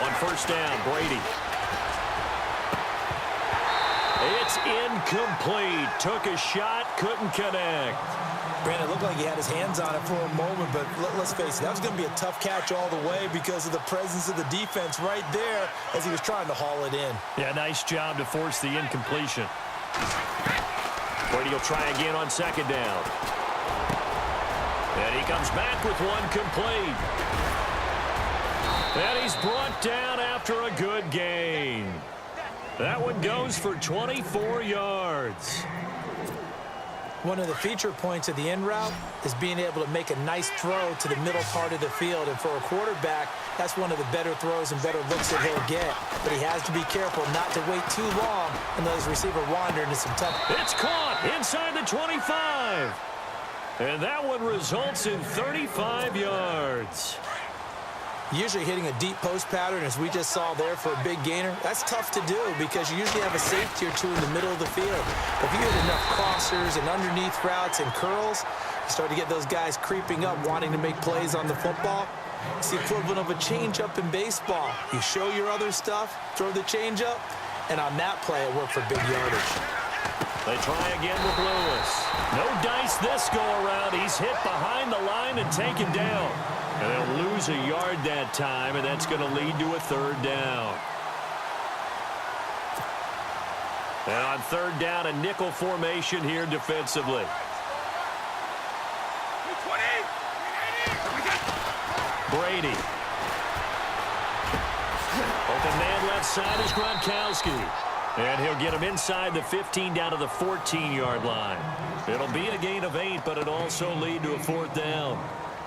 On first down, Brady. It's incomplete. Took a shot, couldn't connect. Brandon, it looked like he had his hands on it for a moment, but let's face it, that was going to be a tough catch all the way because of the presence of the defense right there as he was trying to haul it in. Yeah, nice job to force the incompletion. Brady will try again on second down. And he comes back with one complete. And he's brought down after a good gain. That one goes for 24 yards. One of the feature points of the in route is being able to make a nice throw to the middle part of the field. And for a quarterback, that's one of the better throws and better looks that he'll get. But he has to be careful not to wait too long and let his receiver wander into some tough. It's caught inside the 25. And that one results in 35 yards. Usually hitting a deep post pattern, as we just saw there for a big gainer, that's tough to do because you usually have a safety or two in the middle of the field. But if you hit enough crossers and underneath routes and curls, you start to get those guys creeping up, wanting to make plays on the football. It's the equivalent of a changeup in baseball. You show your other stuff, throw the changeup, and on that play, it worked for big yardage. They try again with Lewis. No dice this go-around. He's hit behind the line and taken down. And they'll lose a yard that time, and that's going to lead to a third down. And on third down, a nickel formation here defensively. Brady. Open man left side is Gronkowski. And he'll get him inside the 15 down to the 14-yard line. It'll be a gain of 8, but it'll also lead to a fourth down.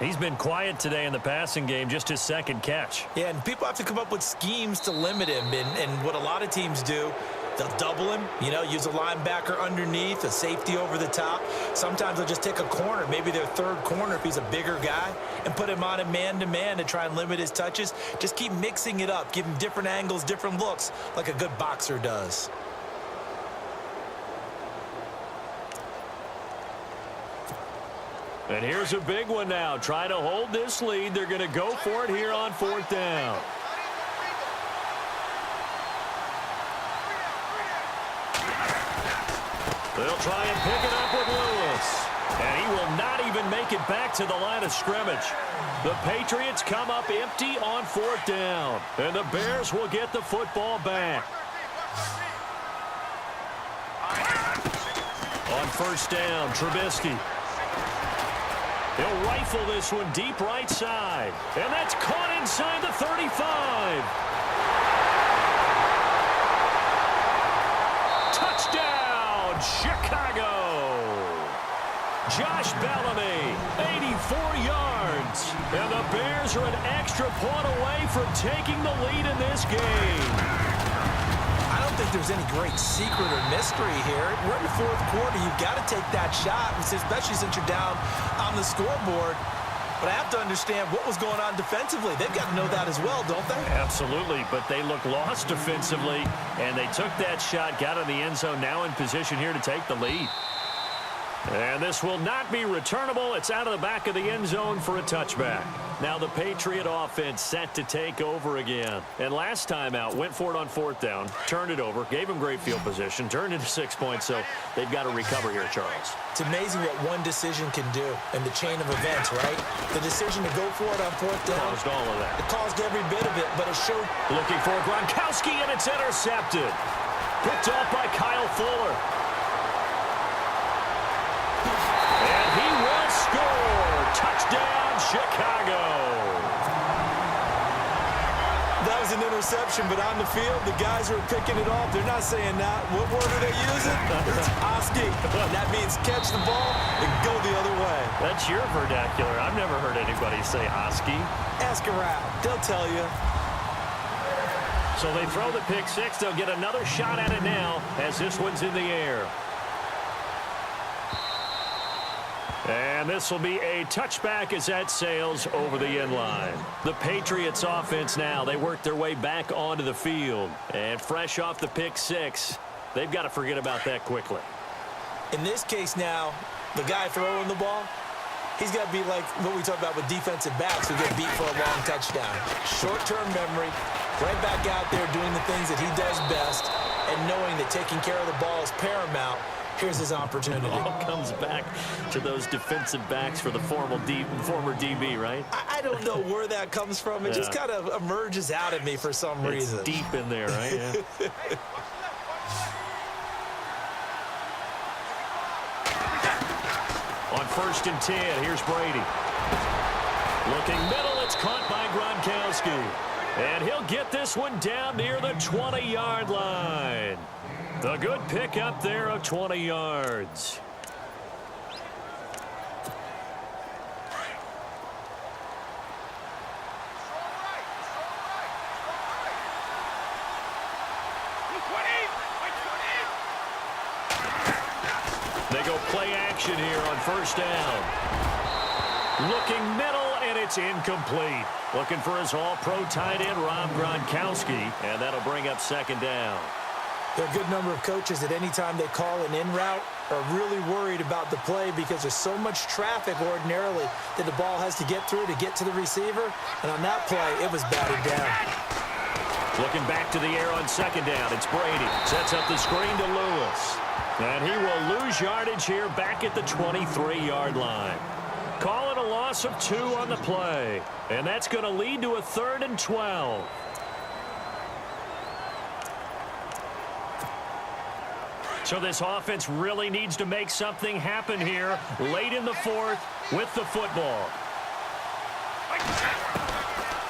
He's been quiet today in the passing game, just his second catch. Yeah, and people have to come up with schemes to limit him. And what a lot of teams do, they'll double him, use a linebacker underneath, a safety over the top. Sometimes they'll just take a corner, maybe their third corner if he's a bigger guy, and put him on a man-to-man to try and limit his touches. Just keep mixing it up, give him different angles, different looks, like a good boxer does. And here's a big one now. Trying to hold this lead. They're going to go for it here on fourth down. They'll try and pick it up with Lewis. And he will not even make it back to the line of scrimmage. The Patriots come up empty on fourth down. And the Bears will get the football back. On first down, Trubisky. He'll rifle this one deep right side. And that's caught inside the 35. Touchdown, Chicago. Josh Bellamy, 84 yards. And the Bears are an extra point away from taking the lead in this game. I don't think there's any great secret or mystery here. We're in the fourth quarter. You've got to take that shot, especially since you're down on the scoreboard. But I have to understand what was going on defensively. They've got to know that as well, don't they? Absolutely, but they look lost defensively, and they took that shot, got in the end zone, now in position here to take the lead. And this will not be returnable. It's out of the back of the end zone for a touchback. Now the Patriot offense set to take over again. And last time out, went for it on fourth down, turned it over, gave them great field position, turned into 6 points, so they've got to recover here, Charles. It's amazing what one decision can do in the chain of events, right? The decision to go for it on fourth down. Caused all of that. It caused every bit of it, but it showed. Looking for Gronkowski, and it's intercepted. Picked off by Kyle Fuller. And he will score. Touchdown, Chicago. That was an interception, but on the field, the guys who are picking it off, they're not saying that. What word are they using? It's Oski. That means catch the ball and go the other way. That's your vernacular. I've never heard anybody say Oski. Ask around. They'll tell you. So they throw the pick six. They'll get another shot at it now as this one's in the air. And this will be a touchback as that sails over the end line. The Patriots offense now, they work their way back onto the field. And fresh off the pick six, they've got to forget about that quickly. In this case now, the guy throwing the ball, he's got to be like what we talk about with defensive backs who get beat for a long touchdown. Short-term memory, Right back out there doing the things that he does best and knowing that taking care of the ball is paramount. Here's his opportunity. It all comes back to those defensive backs for the former DB, right? I don't know where that comes from. It just kind of emerges out at me for some reason. It's deep in there, right? Yeah. On 1st and 10, here's Brady. Looking middle, it's caught by Gronkowski. And he'll get this one down near the 20-yard line. A good pick up there of 20 yards. They go play action here on 1st down. Looking middle, and it's incomplete. Looking for his all-pro tight end, Rob Gronkowski, and that'll bring up 2nd down. There are a good number of coaches that any time they call an in route are really worried about the play because there's so much traffic ordinarily that the ball has to get through to get to the receiver. And on that play, it was batted down. Looking back to the air on 2nd down, it's Brady. Sets up the screen to Lewis. And he will lose yardage here back at the 23-yard line. Call it a loss of 2 on the play. And that's going to lead to a 3rd and 12. So this offense really needs to make something happen here late in the 4th with the football.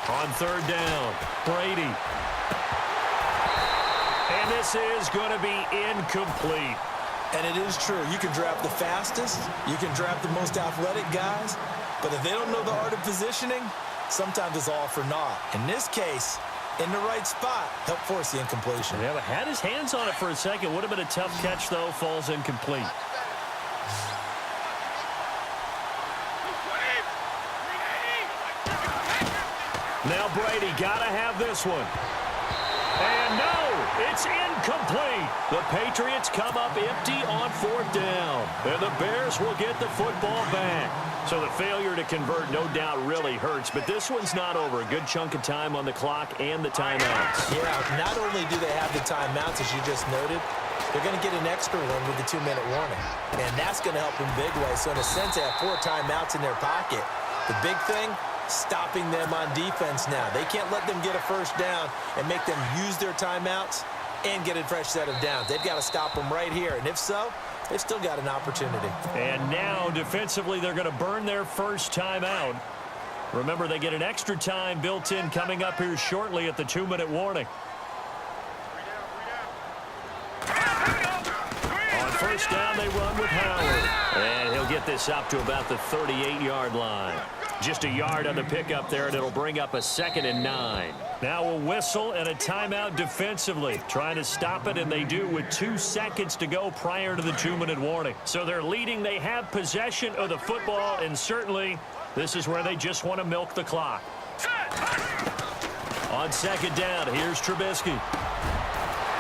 On 3rd down, Brady. And this is going to be incomplete. And it is true. You can draft the fastest. You can draft the most athletic guys. But if they don't know the art of positioning, sometimes it's all for naught. In this case, in the right spot, help force the incompletion. Yeah, but had his hands on it for a second. Would have been a tough catch, though. Falls incomplete. Now Brady got to have this one. And no, it's incomplete. The Patriots come up empty on 4th down. And the Bears will get the football back. So the failure to convert no doubt really hurts. But this one's not over. A good chunk of time on the clock and the timeouts. Yeah, not only do they have the timeouts, as you just noted, they're going to get an extra one with the 2-minute warning. And that's going to help in a big way. So in a sense, they have 4 timeouts in their pocket. The big thing, stopping them on defense now. They can't let them get a 1st down and make them use their timeouts and get a fresh set of downs. They've got to stop them right here. And if so, they've still got an opportunity. And now, defensively, they're going to burn their 1st timeout. Remember, they get an extra time built in coming up here shortly at the 2-minute warning. On 1st down, they run with Howard. And he'll get this up to about the 38-yard line. Just a yard on the pickup there, and it'll bring up a 2nd and 9. Now a whistle and a timeout defensively. Trying to stop it, and they do with 2 seconds to go prior to the 2-minute warning. So they're leading. They have possession of the football, and certainly this is where they just want to milk the clock. On 2nd down, here's Trubisky.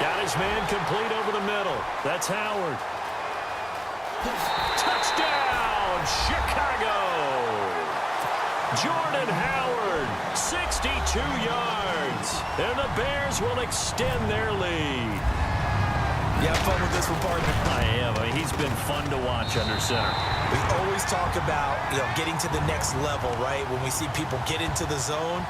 Got his man complete over the middle. That's Howard. Touchdown, Chicago! Jordan Howard, 62 yards. And the Bears will extend their lead. You have fun with this one, partner? I am. I mean, he's been fun to watch under center. We always talk about, getting to the next level, right? When we see people get into the zone,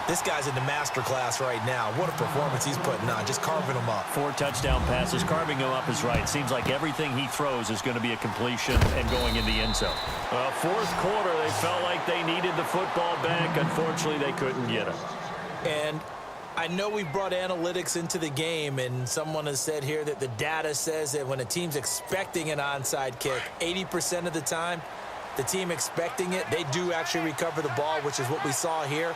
this guy's in the master class right now. What a performance he's putting on, just carving them up. 4 touchdown passes. Carving him up is right. Seems like everything he throws is going to be a completion and going in the end zone. 4th quarter, they felt like they needed the football back. Unfortunately, they couldn't get it. And I know we brought analytics into the game, and someone has said here that the data says that when a team's expecting an onside kick, 80% of the time, the team expecting it, they do actually recover the ball, which is what we saw here.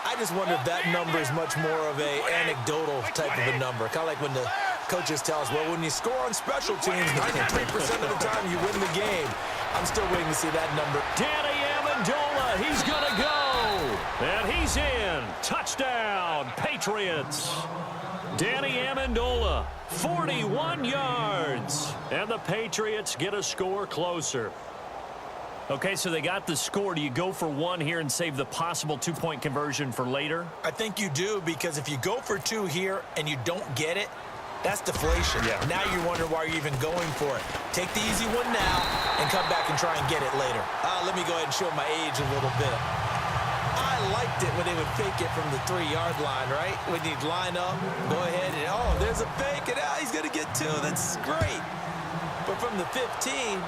I just wonder if that number is much more of a anecdotal type of a number. Kind of like when the coaches tell us, well, when you score on special teams, 93% of the time you win the game. I'm still waiting to see that number. Danny Amendola, he's going to go. And he's in. Touchdown, Patriots. Danny Amendola, 41 yards. And the Patriots get a score closer. Okay, so they got the score. Do you go for one here and save the possible two-point conversion for later? I think you do, because if you go for two here and you don't get it, that's deflation. Yeah. Now you're wondering why you're even going for it. Take the easy one now and come back and try and get it later. Let me go ahead and show my age a little bit. I liked it when they would fake it from the 3-yard line, right? When you'd line up, go ahead and, oh, there's a fake, and he's going to get two. That's great. But from the 15,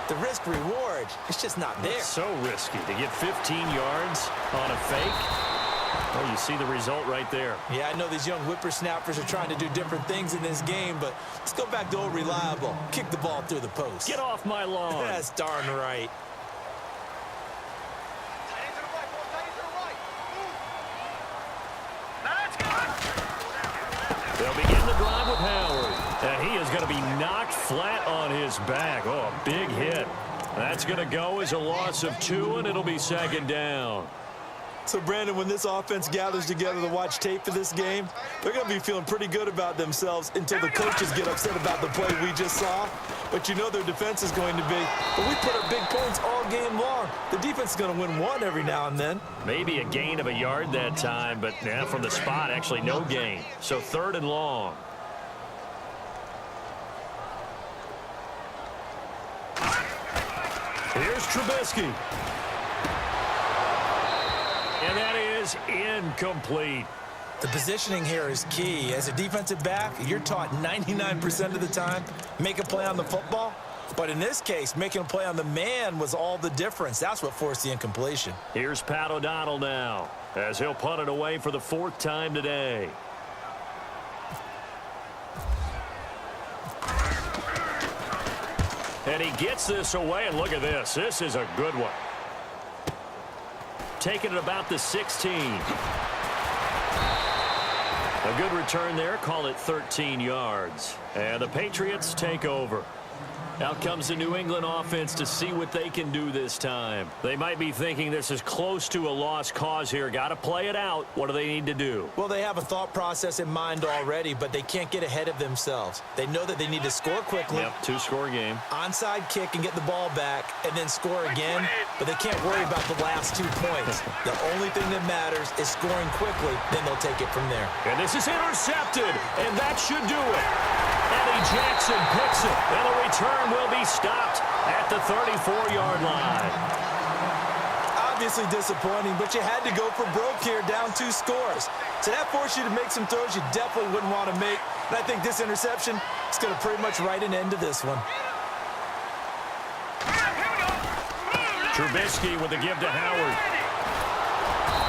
the risk-reward, it's just not there. It's so risky to get 15 yards on a fake. Well, you see the result right there. Yeah, I know these young whippersnappers are trying to do different things in this game, but let's go back to old reliable. Kick the ball through the post. Get off my lawn. That's darn right. They'll begin the drive with Howard. And he is going to be knocked flat on his back. Oh, a big hit. That's going to go as a loss of 2, and it'll be second down. So, Brandon, when this offense gathers together to watch tape for this game, they're going to be feeling pretty good about themselves until the coaches get upset about the play we just saw. But you know their defense is going to be, but we put up big points all game long. The defense is going to win one every now and then. Maybe a gain of a yard that time, but from the spot, actually no gain. So 3rd and long. Here's Trubisky. And that is incomplete. The positioning here is key. As a defensive back, you're taught 99% of the time, make a play on the football. But in this case, making a play on the man was all the difference. That's what forced the incompletion. Here's Pat O'Donnell now, as he'll punt it away for the 4th time today. And he gets this away, and look at this. This is a good one. Taking it about the 16. A good return there. Call it 13 yards. And the Patriots take over. Out comes the New England offense to see what they can do this time. They might be thinking this is close to a lost cause here. Got to play it out. What do they need to do? Well, they have a thought process in mind already, but they can't get ahead of themselves. They know that they need to score quickly. Yep, 2-score game. Onside kick and get the ball back and then score again, but they can't worry about the last 2 points. The only thing that matters is scoring quickly, then they'll take it from there. And this is intercepted, and that should do it. Eddie Jackson picks it, and the return will be stopped at the 34-yard line. Obviously disappointing, but you had to go for broke here, down 2 scores. So that forced you to make some throws you definitely wouldn't want to make. And I think this interception is going to pretty much write an end to this one. Trubisky with the give to Howard.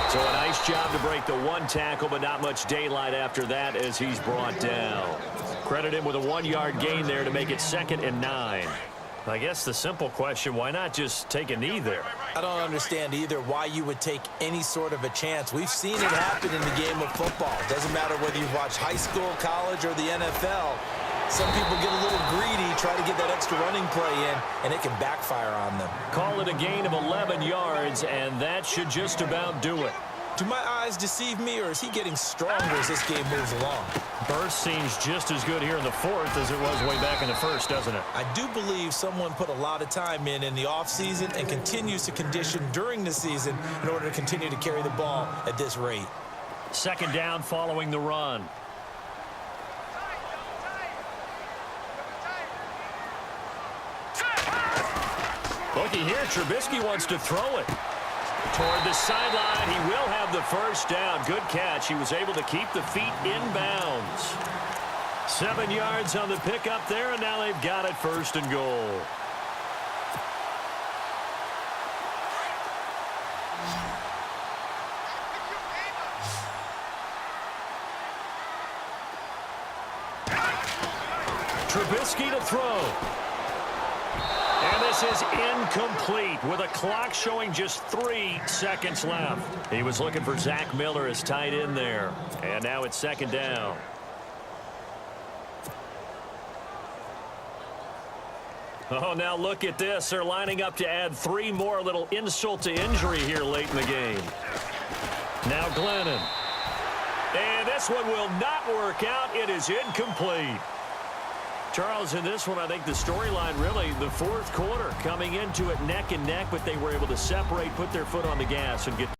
So a nice job to break the 1 tackle, but not much daylight after that as he's brought down. Credit him with a 1-yard gain there to make it 2nd and 9. I guess the simple question, why not just take a knee there? I don't understand either why you would take any sort of a chance. We've seen it happen in the game of football. Doesn't matter whether you've watched high school, college, or the NFL. Some people get a little greedy, try to get that extra running play in, and it can backfire on them. Call it a gain of 11 yards, and that should just about do it. Do my eyes deceive me, or is he getting stronger as this game moves along? Burst seems just as good here in the 4th as it was way back in the 1st, doesn't it? I do believe someone put a lot of time in the offseason and continues to condition during the season in order to continue to carry the ball at this rate. 2nd down following the run. Looky here, Trubisky wants to throw it. Toward the sideline, he will have the 1st down. Good catch. He was able to keep the feet in bounds. 7 yards on the pickup there, and now they've got it 1st and goal. Trubisky to throw. And this is incomplete with a clock showing just 3 seconds left. He was looking for Zach Miller as tight end there. And now it's 2nd down. Oh, now look at this. They're lining up to add 3 more. Little insult to injury here late in the game. Now Glennon. And this one will not work out. It is incomplete. Charles, in this one, I think the storyline really, the fourth quarter, coming into it neck and neck, but they were able to separate, put their foot on the gas, and get